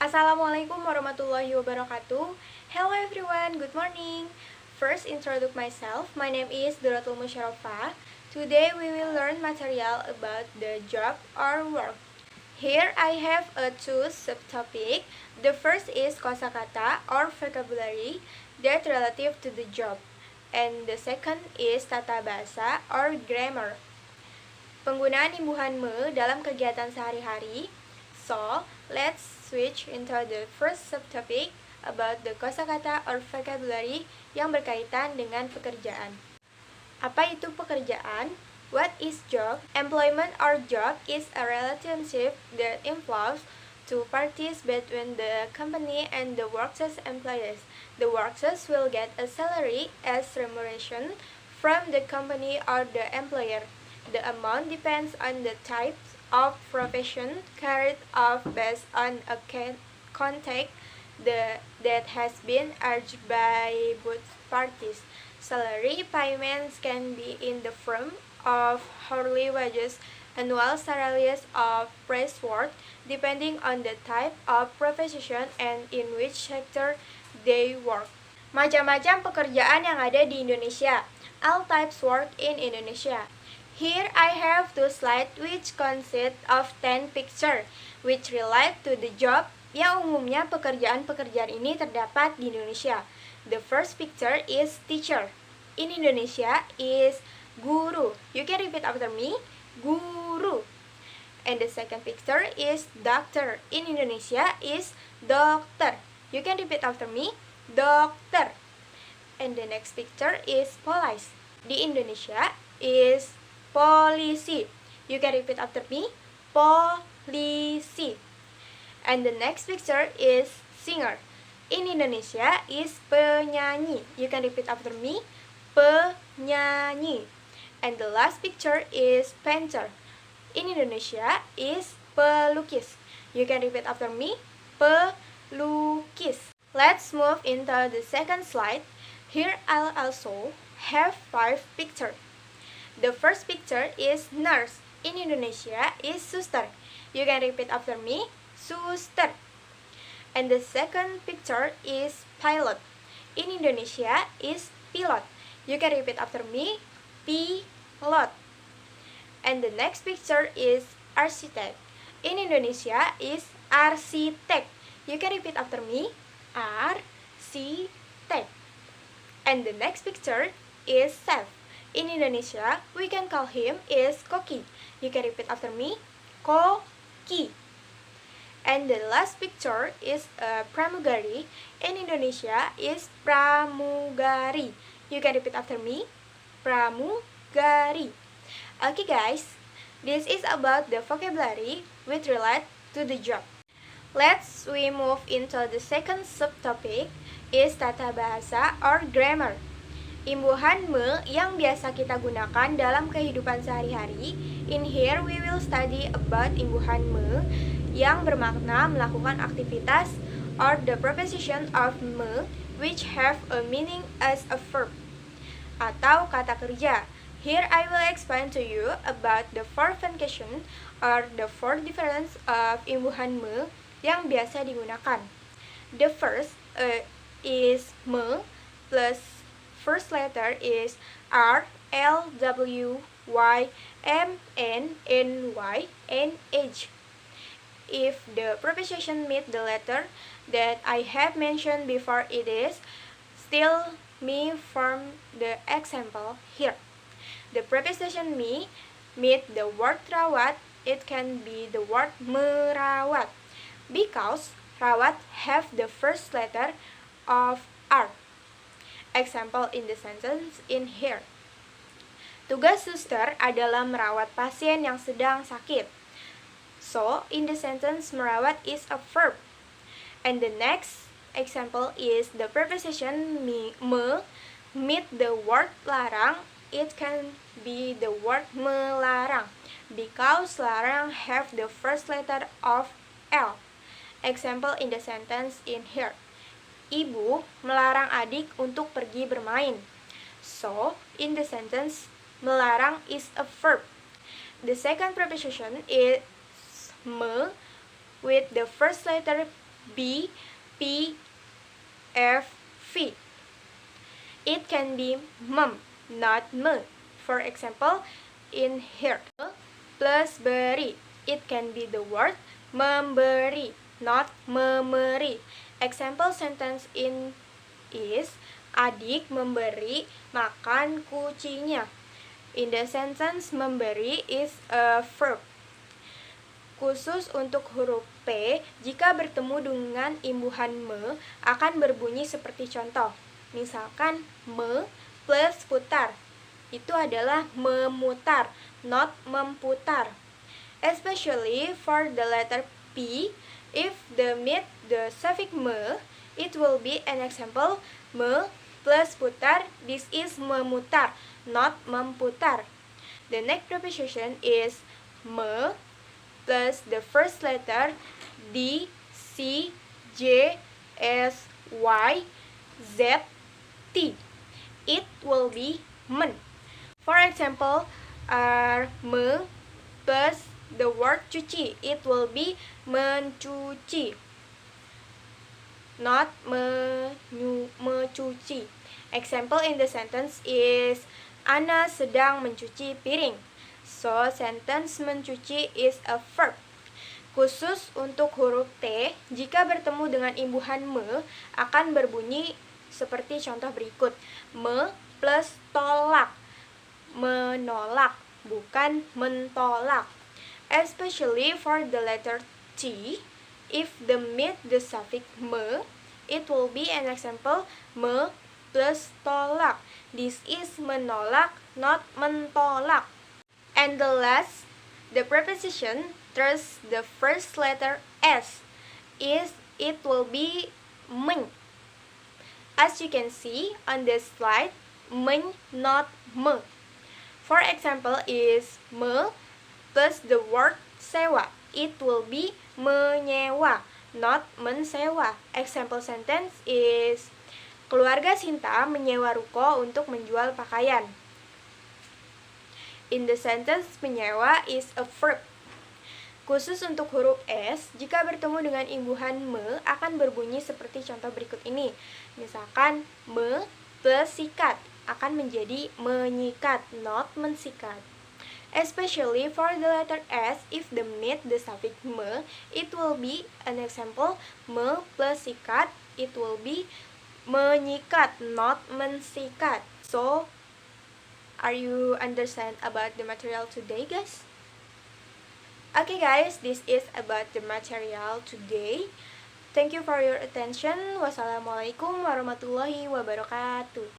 Assalamualaikum warahmatullahi wabarakatuh. Hello everyone, good morning. First, introduce myself. My name is Duratul Musharrafah. Today we will learn material about the job or work. Here I have two subtopic. The first is kosakata or vocabulary that relative to the job. And the second is tata bahasa or grammar. Penggunaan imbuhan me dalam kegiatan sehari-hari. So, let's switch into the first subtopic about the kosakata or vocabulary yang berkaitan dengan pekerjaan. Apa itu pekerjaan? What is job? Employment or job is a relationship that involves two parties between the company and the workers' employees. The workers will get a salary as remuneration from the company or the employer. The amount depends on the type of profession carried out based on a contract that has been urged by both parties. Salary payments can be in the form of hourly wages, annual salaries of price work, depending on the type of profession and in which sector they work. Macam-macam pekerjaan yang ada di Indonesia. All types work in Indonesia. Here I have two slides which consist of 10 pictures which relate to the job yang umumnya pekerjaan-pekerjaan ini terdapat di Indonesia. The first picture is teacher. In Indonesia is guru. You can repeat after me. Guru. And the second picture is doctor. In Indonesia is dokter. You can repeat after me. Dokter. And the next picture is police. Di Indonesia is polisi. You can repeat after me. Polisi. And the next picture is singer. In Indonesia is penyanyi. You can repeat after me. Penyanyi. And the last picture is painter. In Indonesia is pelukis. You can repeat after me. Pelukis. Let's move into the second slide. Here I'll also have 5 pictures. The first picture is nurse. In Indonesia is suster. You can repeat after me. Suster. And the second picture is pilot. In Indonesia is pilot. You can repeat after me. Pilot. And the next picture is architect. In Indonesia is arsitek. You can repeat after me. Arsitek. And the next picture is chef. In Indonesia, we can call him is koki. You can repeat after me. Koki. And the last picture is pramugari. In Indonesia is pramugari. You can repeat after me. Pramugari. Okay guys, this is about the vocabulary with relate to the job. Let's we move into the second subtopic is tata bahasa or grammar. Imbuhan me yang biasa kita gunakan dalam kehidupan sehari-hari. In here we will study about imbuhan me yang bermakna melakukan aktivitas or the preposition of me which have a meaning as a verb atau kata kerja. Here I will explain to you about the four function or the four difference of imbuhan me yang biasa digunakan. The first is me plus first letter is R, L, W, Y, M, N, Y, and H. If the preposition meet the letter that I have mentioned before, it is still me from the example here. The preposition me meet the word rawat, it can be the word merawat because rawat have the first letter of R. Example in the sentence in here. Tugas suster adalah merawat pasien yang sedang sakit. So, in the sentence, merawat is a verb. And the next example is the preposition me meet the word larang. It can be the word melarang because larang have the first letter of L. Example in the sentence in here. Ibu melarang adik untuk pergi bermain. So, in the sentence, melarang is a verb. The second preposition is me with the first letter B, P, F, V. It can be mem, not me. For example, in here, plus beri. It can be the word memberi, not memeri. Example sentence in is, adik memberi makan kucingnya. In the sentence, memberi is a verb. Khusus untuk huruf P, jika bertemu dengan imbuhan me, akan berbunyi seperti contoh. Misalkan, me plus putar. Itu adalah memutar, not memputar. Especially for the letter P, if they meet the suffix me, it will be an example, me plus putar. This is memutar, not memputar. The next preposition is me plus the first letter D, C, J, S, Y, Z, T. It will be men. For example, me plus the word cuci, it will be mencuci, not mencuci. Example in the sentence is, Ana sedang mencuci piring. So, sentence mencuci is a verb. Khusus untuk huruf T, jika bertemu dengan imbuhan me, akan berbunyi seperti contoh berikut. Me plus tolak, menolak, bukan mentolak. Especially for the letter T, if they meet the suffix me, it will be an example, me plus tolak. This is menolak, not mentolak. And the last, the preposition thus the first letter S is, it will be men. As you can see on this slide, men, not me. For example is me plus the word sewa. It will be menyewa, not mensewa. Example sentence is, keluarga Sinta menyewa ruko untuk menjual pakaian. In the sentence, menyewa is a verb. Khusus untuk huruf S, jika bertemu dengan imbuhan me, akan berbunyi seperti contoh berikut ini. Misalkan, me plus sikat akan menjadi menyikat, not mensikat. Especially for the letter S, if they meet the suffix me, it will be an example, me plus sikat, it will be menyikat, not mensikat. So, are you understand about the material today, guys? Okay guys, this is about the material today. Thank you for your attention. Wassalamualaikum warahmatullahi wabarakatuh.